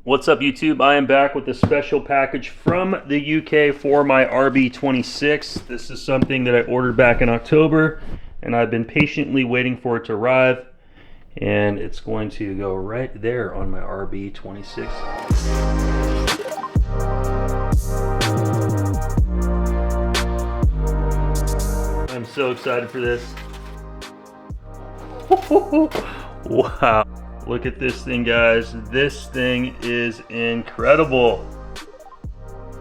What's up, YouTube? I am back with a special package from the UK for my RB26. This is something that I ordered back in October, and I've been patiently waiting for it to arrive, and it's going to go right there on my RB26. I'm so excited for this. Wow. Look at this thing, guys. This thing is incredible.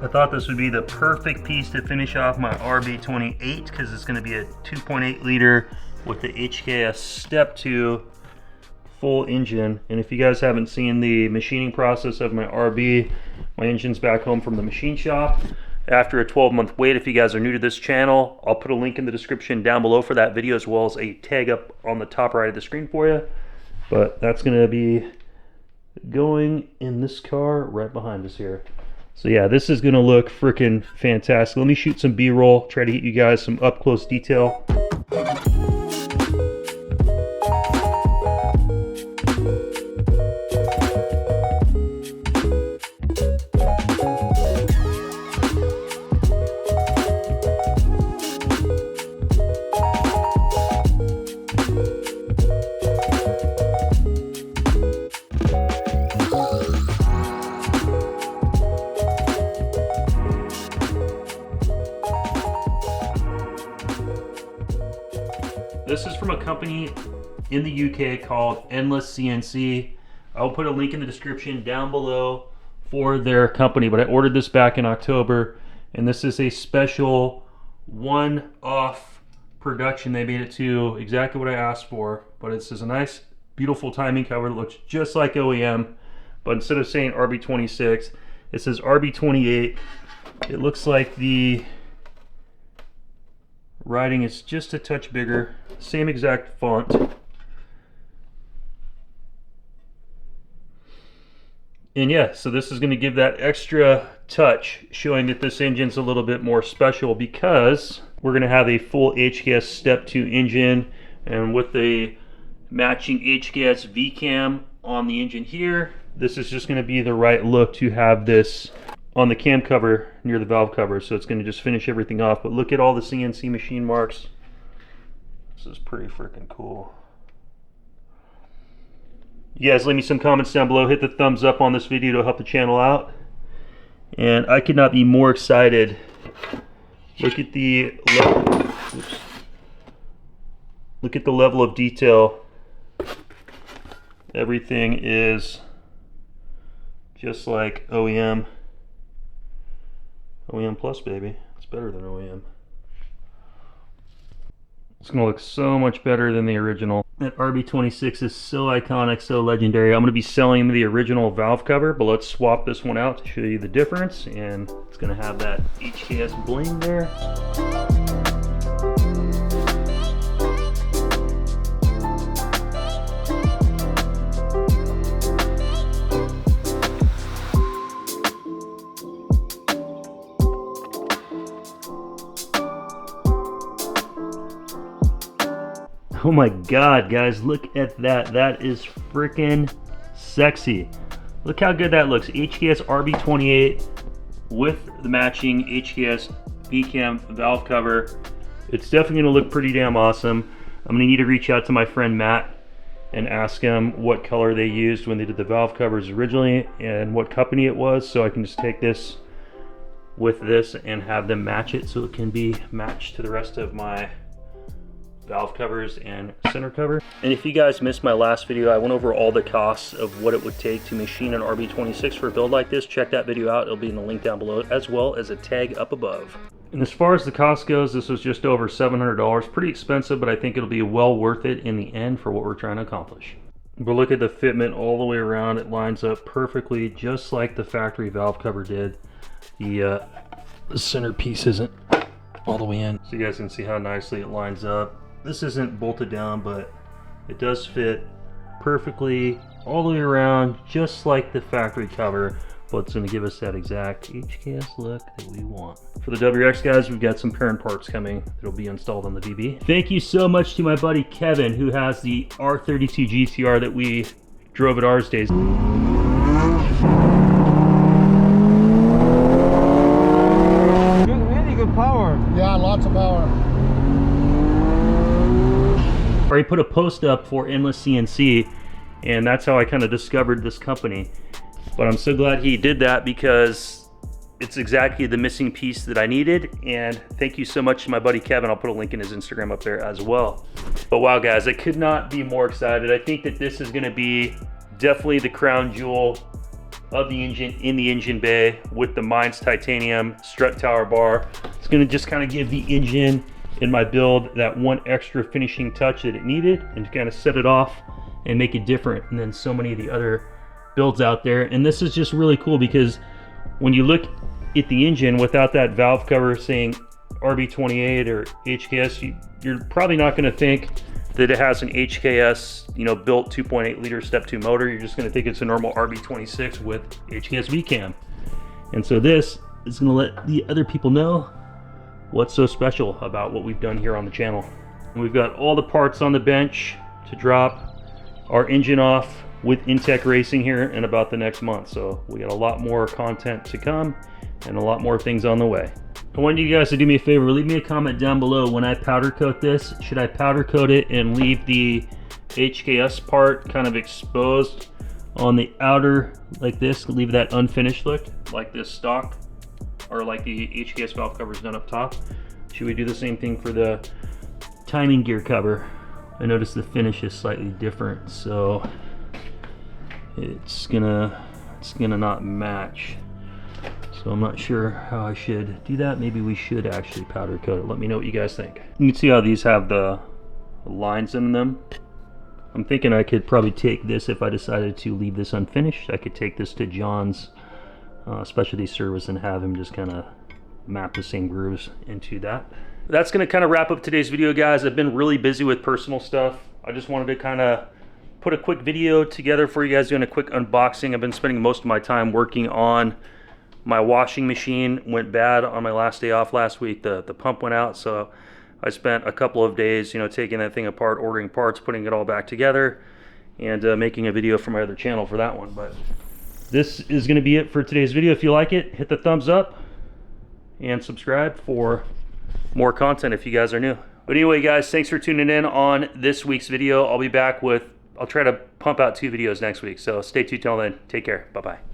I thought this would be the perfect piece to finish off my RB28 because it's going to be a 2.8 liter with the HKS Step 2 full engine. And if you guys haven't seen the machining process of my RB, my engine's back home from the machine shop after a 12-month wait. If you guys are new to this channel, I'll put a link in the description down below for that video, as well as a tag up on the top right of the screen for you. But that's going to be going in this car right behind us here. So yeah, this is going to look freaking fantastic. Let me shoot some B-roll, try to get you guys some up-close detail. This is from a company in the UK called Endless CNC. I'll put a link in the description down below for their company, but I ordered this back in October, and this is a special one-off production. They made it to exactly what I asked for, but it's just a nice, beautiful timing cover that looks just like OEM, but instead of saying RB26, it says RB28. It looks like the writing is just a touch bigger, same exact font. And yeah, so this is going to give that extra touch, showing that this engine's a little bit more special because we're going to have a full HKS Step 2 engine, and with the matching HKS VCAM on the engine here, this is just going to be the right look to have this on the cam cover near the valve cover, so it's going to just finish everything off. But look at all the CNC machine marks. This is pretty freaking cool. You guys leave me some comments down below. Hit the thumbs up on this video to help the channel out. And I could not be more excited. Look at the level. Oops. Look at the level of detail. Everything is just like OEM. OEM-plus, baby. It's better than OEM. It's going to look so much better than the original. That RB26 is so iconic, so legendary. I'm going to be selling the original valve cover, but let's swap this one out to show you the difference. And it's going to have that HKS bling there. Oh my god, guys, look at that. That is freaking sexy. Look how good that looks. HKS RB28 with the matching HKS VCAM valve cover. It's definitely going to look pretty damn awesome. I'm going to need to reach out to my friend Matt and ask him what color they used when they did the valve covers originally and what company it was, so I can just take this with this and have them match it so it can be matched to the rest of my valve covers and center cover. And if you guys missed my last video, I went over all the costs of what it would take to machine an RB26 for a build like this. Check that video out. It'll be in the link down below, as well as a tag up above. And as far as the cost goes, this was just over $700. Pretty expensive, but I think it'll be well worth it in the end for what we're trying to accomplish. But look at the fitment all the way around. It lines up perfectly, just like the factory valve cover did. The center piece isn't all the way in, so you guys can see how nicely it lines up. This isn't bolted down, but it does fit perfectly all the way around, just like the factory cover, but it's going to give us that exact HKS look that we want. For the WRX guys, we've got some parent parts coming that'll be installed on the VB. Thank you so much to my buddy Kevin, who has the R32 GTR that we drove at ours days. or he put a post up for Endless CNC, and that's how I kind of discovered this company. But I'm so glad he did that because it's exactly the missing piece that I needed. And thank you so much to my buddy Kevin. I'll put a link in his Instagram up there as well. But wow guys, I could not be more excited. I think that this is gonna be definitely the crown jewel of the engine in the engine bay with the Mines titanium strut tower bar. It's gonna just kind of give the engine in my build that one extra finishing touch that it needed and kind of set it off and make it different than so many of the other builds out there. And this is just really cool because when you look at the engine without that valve cover saying RB28 or HKS, you're probably not gonna think that it has an HKS, you know, built 2.8 liter step 2 motor. You're just gonna think it's a normal RB26 with HKS VCAM. And so this is gonna let the other people know what's so special about what we've done here on the channel. And we've got all the parts on the bench to drop our engine off with Intec Racing here in about the next month. So we got a lot more content to come and a lot more things on the way. I want you guys to do me a favor, leave me a comment down below. When I powder coat this, should I powder coat it and leave the HKS part kind of exposed on the outer like this, leave that unfinished look like this stock, or like the HKS valve cover is done up top? Should we do the same thing for the timing gear cover? I noticed the finish is slightly different, so it's gonna not match. So I'm not sure how I should do that. Maybe we should actually powder coat it. Let me know what you guys think. You can see how these have the lines in them. I'm thinking I could probably take this, if I decided to leave this unfinished, I could take this to John's specialty service and have him just kind of map the same grooves into that. That's gonna kind of wrap up today's video, guys. I've been really busy with personal stuff. I just wanted to kind of put a quick video together for you guys, doing a quick unboxing. I've been spending most of my time working on my washing machine. Went bad on my last day off last week. The pump went out, so I spent a couple of days, you know, taking that thing apart, ordering parts, putting it all back together, and making a video for my other channel for that one. But this is going to be it for today's video. If you like it, hit the thumbs up and subscribe for more content if you guys are new. But anyway, guys, thanks for tuning in on this week's video. I'll be back with, I'll try to pump out 2 videos next week, so stay tuned till then. Take care. Bye-bye.